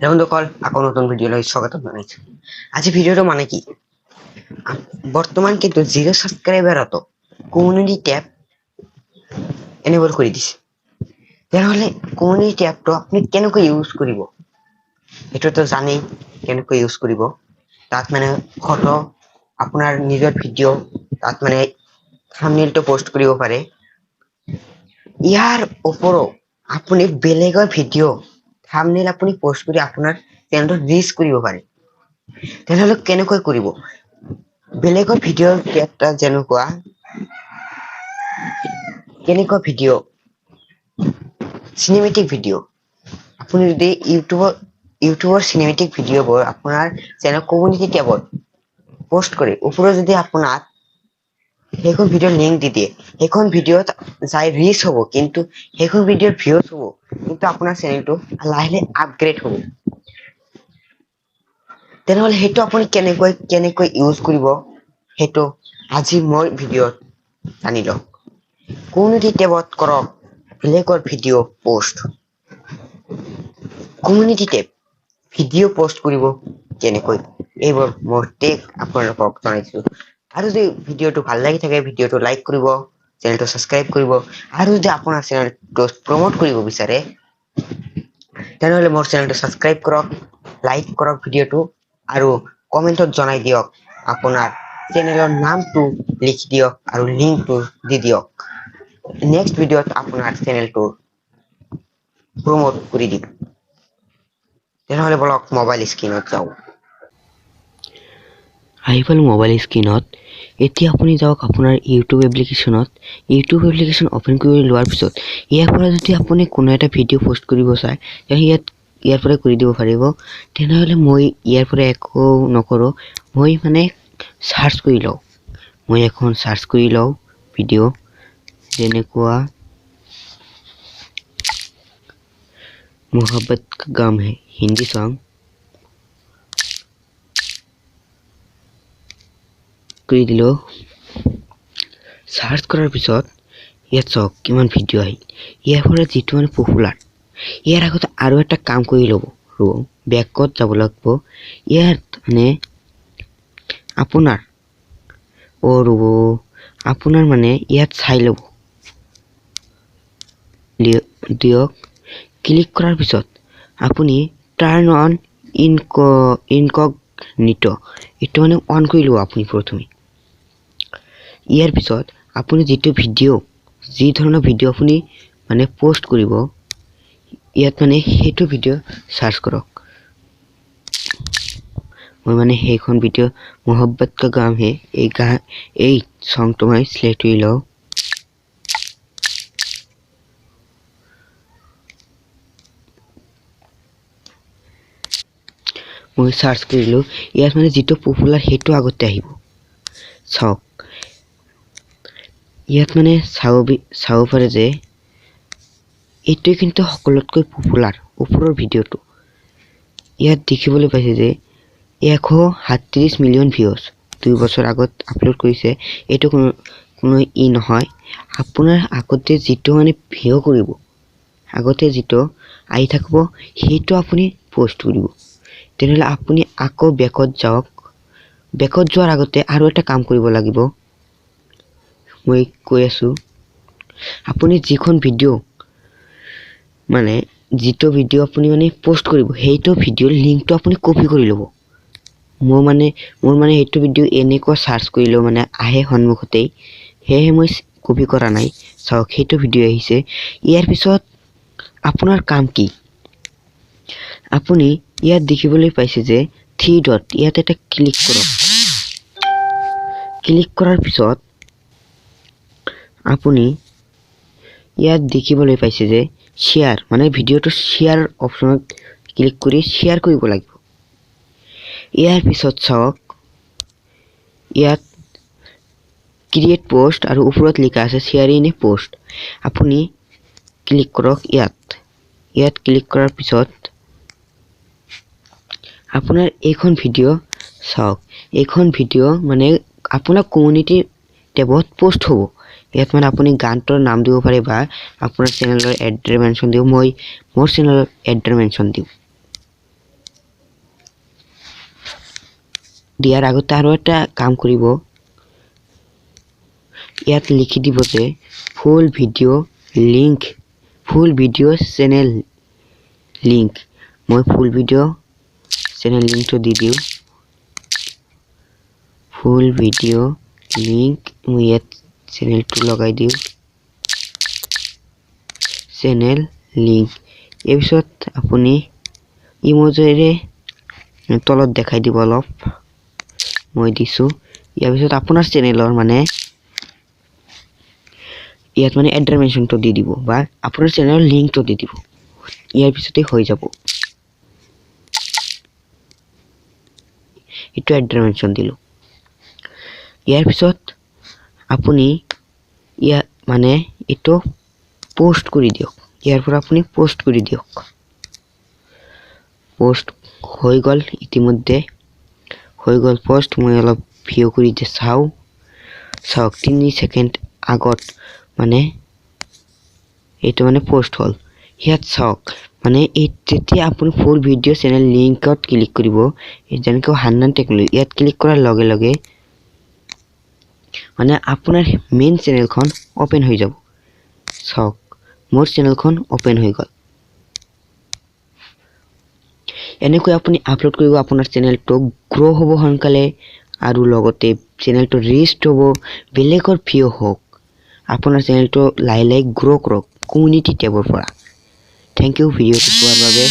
বন্ধুসকল আকৌ নতুন ভিডিঅ'লৈ স্বাগতম জনাইছো। আজি ভিডিঅ'টো মানে কি, বৰ্তমান কিন্তু 0 ছাবস্ক্ৰাইবাৰতো কমিউনিটি টেব এনেবল কৰি দিছে। তেনেহ'লে কমিউনিটি টেবটো আপুনি কেনেকৈ ইউজ কৰিব সেইটোতো জানেই। কেনেকৈ ইউজ কৰিব, তাত মানে ফটো, আপোনাৰ নিজৰ ভিডিঅ' তাত মানে থাম্বনেইলটো পোষ্ট কৰিব পাৰে। ইয়াৰ ওপৰত আপুনি বেলেগৰ ভিডিঅ' থাম্বনেইল আপুনি পোষ্ট কৰি আপোনাৰ চেনেলটো ৰিচ কৰিব পাৰে। তেনেহ'লে কেনেকৈ কৰিব, বেলেগৰ ভিডিঅ'ৰ এটা যেনেকুৱা ভিডিঅ' চিনেমেটিক ভিডিঅ' আপুনি যদি ইউটিউবৰ চিনেমেটিক ভিডিঅ'বোৰ আপোনাৰ চেনেল কমিউনিটি টেবত পোষ্ট কৰে, ওপৰত যদি আপোনাৰ সেইখন ভিডিঅ'ৰ লিংক দি দিয়ে, সেইখন ভিডিঅ'ত যাই ৰিচ হ'ব, কিন্তু সেইখন ভিডিঅ'ৰ ভিউজ হ'ব, কিন্তু আপোনাৰ চেনেলটো লাহে লাহে আপগ্ৰেড হ'ব। তেনেহ'লে সেইটো আপুনি কেনেকৈ ইউজ কৰিব, সেইটো আজি মই ভিডিঅ'ত জানি লওক। কমিউনিটি টেবত কৰক বেলেগৰ video' post. Community tab video' post কৰিব কেনেকৈ, এইবোৰ মোৰ টেক আপোনালোকক জনাইছো। আৰু যদি ভিডিঅ'টো ভাল লাগি থাকে, ভিডিঅ'টো লাইক কৰিব, চেনেলটো ছাবস্ক্ৰাইব কৰিব। আৰু যদি আপোনাৰ চেনেলটো প্ৰমোট কৰিব বিচাৰে, তেনেহ'লে মোৰ চেনেলটো ছাবস্ক্ৰাইব কৰক, লাইক কৰক ভিডিঅ'টো, আৰু কমেন্টত জনাই দিয়ক আপোনাৰ চেনেলৰ নামটো লিখি দিয়ক আৰু লিংকটো দি দিয়ক। নেক্সট ভিডিঅ'ত আপোনাৰ চেনেলটো প্ৰমোট কৰি দিম। তেনেহ'লে বলক মোবাইল স্ক্ৰীনত যাওঁ। আহি পালো মোবাইল স্ক্ৰীনত। এতিয়া আপুনি যাওক আপোনাৰ ইউটিউব এপ্লিকেশ্যনত। ইউটিউব এপ্লিকেশ্যন অপেন কৰি লোৱাৰ পিছত ইয়াৰ পৰা যদি আপুনি কোনো এটা ভিডিঅ' পোষ্ট কৰিব চায়, ইয়াৰ পৰা কৰি দিব পাৰিব। তেনেহ'লে মই ইয়াৰ পৰা একো নকৰোঁ, মই মানে চাৰ্চ কৰি লওঁ। মই এখন চাৰ্চ কৰি লওঁ ভিডিঅ', যেনেকুৱা मोहब्बत का गाम है हिंदी सॉन्ग কৰি দিলো। চাৰ্চ কৰাৰ পিছত ইয়াত চাওক কিমান ভিডিঅ' আহিল। ইয়াৰ পৰা যিটো মানে পপুলাৰ, ইয়াৰ আগতে আৰু এটা কাম কৰি ল'ব, বেকত যাব লাগিব। ইয়াত মানে আপোনাৰ মানে ইয়াত চাই ল'ব দিয়ক। ক্লিক কৰাৰ পিছত আপুনি টাৰ্ণ অন ইনকগনিটো এইটো মানে অন কৰি ল'ব আপুনি প্ৰথমে। ইয়াৰ পিছত আপুনি যি ধৰণৰ ভিডিঅ' আপুনি মানে পোষ্ট কৰিব, ইয়াত মানে সেইটো ভিডিঅ' চাৰ্চ কৰক। মই মানে সেইখন ভিডিঅ' মোহব্বত কা গাম হে, এই চংটো মই চিলেক্ট কৰি লওঁ। মই চাৰ্চ কৰিলোঁ। ইয়াত মানে যিটো পপুলাৰ সেইটো আগতে আহিব। চাওক ইয়াত মানে চাব পাৰে যে এইটোৱে কিন্তু সকলোতকৈ পপুলাৰ ওপৰৰ ভিডিঅ'টো। ইয়াত দেখিবলৈ পাইছে যে 137 মিলিয়ন ভিউজ 2 বছৰ আগত আপলোড কৰিছে। এইটো কোনো নহয়, আপোনাৰ আগতে যিটো মানে ভিডিঅ' কৰিব, আগতে যিটো আহি থাকিব সেইটো আপুনি পোষ্ট কৰিব। তেনেহ'লে আপুনি আকৌ বেকত যাওক। বেকত যোৱাৰ আগতে আৰু এটা কাম কৰিব লাগিব, মই কৈ আছো। আপুনি যিখন ভিডিঅ' মানে যিটো ভিডিঅ' আপুনি মানে পোষ্ট কৰিব, সেইটো ভিডিঅ'ৰ লিংকটো আপুনি কপি কৰি ল'ব। মোৰ মানে সেইটো ভিডিঅ' এনেকুৱা চাৰ্চ কৰিলেও মানে আহে সন্মুখতেই, সেয়েহে মই কপি কৰা নাই। চাওক সেইটো ভিডিঅ' আহিছে। ইয়াৰ পিছত আপোনাৰ কাম কি, আপুনি ইয়াত দেখিবলৈ পাইছে যে 3 ডট, ইয়াত এটা ক্লিক কৰক। ক্লিক কৰাৰ পিছত আপুনি ইয়াত দেখিবলৈ পাইছে যে শ্বেয়াৰ, মানে ভিডিঅ'টো শ্বেয়াৰ অপশ্যনত ক্লিক কৰি শ্বেয়াৰ কৰিব লাগিব। ইয়াৰ পিছত চাওক ইয়াত ক্ৰিয়েট পোষ্ট আৰু ওপৰত লিখা আছে শ্বেয়াৰ ইন এ পোষ্ট। আপুনি ক্লিক কৰক ইয়াত ক্লিক কৰাৰ পিছত আপোনাৰ এইখন ভিডিঅ' চাওক। এইখন ভিডিঅ' মানে আপোনাৰ কমিউনিটি টেবত পোষ্ট হ'ব। ইয়াত মানে আপুনি গানটোৰ নাম দিব পাৰে বা আপোনাৰ চেনেলৰ এড্ৰেছ মেনশ্যন দিব। মই মোৰ চেনেলৰ এড্ৰেছ মেনশ্যন দিম। দিয়াৰ আগতে আৰু এটা কাম কৰিব ইয়াত লিখি দিব যে ফুল ভিডিঅ' চেনেল লিংক মই ফুল ভিডিঅ' চেনেল লিংকটো দি দিওঁ ফুল ভিডিঅ' লিংক মই ইয়াত চেনেলটো লগাই দিওঁ চেনেল লিংক এই পিছত আপুনি ইমোজিৰে তলত দেখাই দিব অলপ মই দিছো ইয়াৰ পিছত আপোনাৰ চেনেলৰ মানে ইয়াত মানে এড্ৰেমেনশনটো দি দিব বা আপোনাৰ চেনেলৰ লিংকটো দি দিব ইয়াৰ পিছতে হৈ যাব এটো এড্ৰেমেনশন দিলো ইয়াৰ পিছত আপুনি মানে এটো পোস্ট কৰি দিয়ক ইয়াৰ পৰা আপুনি পোস্ট কৰি দিয়ক পোস্ট হৈ গল ইতিমধ্যে হৈ গল পোস্ট মই অলপ ভিউ কৰি চাওক 3 সেকেন্ড আগত মানে এটো মানে পোস্ট হল ইয়াত চাওক মানে যেতিয়া আপুনি ফুল ভিডিঅ' চেনেল লিংকত ক্লিক কৰিব যেনেকৈ হান্নান টেকনলজি ইয়াত ক্লিক কৰাৰ লগে লগে মানে আপোনাৰ মেইন চেনেলখন ওপেন হৈ যাব চাওক মোৰ চেনেলখন ওপেন হৈ গল এনেকৈ আপুনি আপলোড কৰিব আপোনাৰ চেনেলটো গ্ৰো হ'ব সোনকালে আৰু লগতে চেনেলটো ৰিষ্ট হ'ব বেলেগৰ ভিউ হওক আপোনাৰ চেনেলটো লাহে লাহে গ্ৰো কৰক কমিউনিটি টেবৰ পৰা থ্যাংক ইউ ভিডিঅ'টো চোৱাৰ বাবে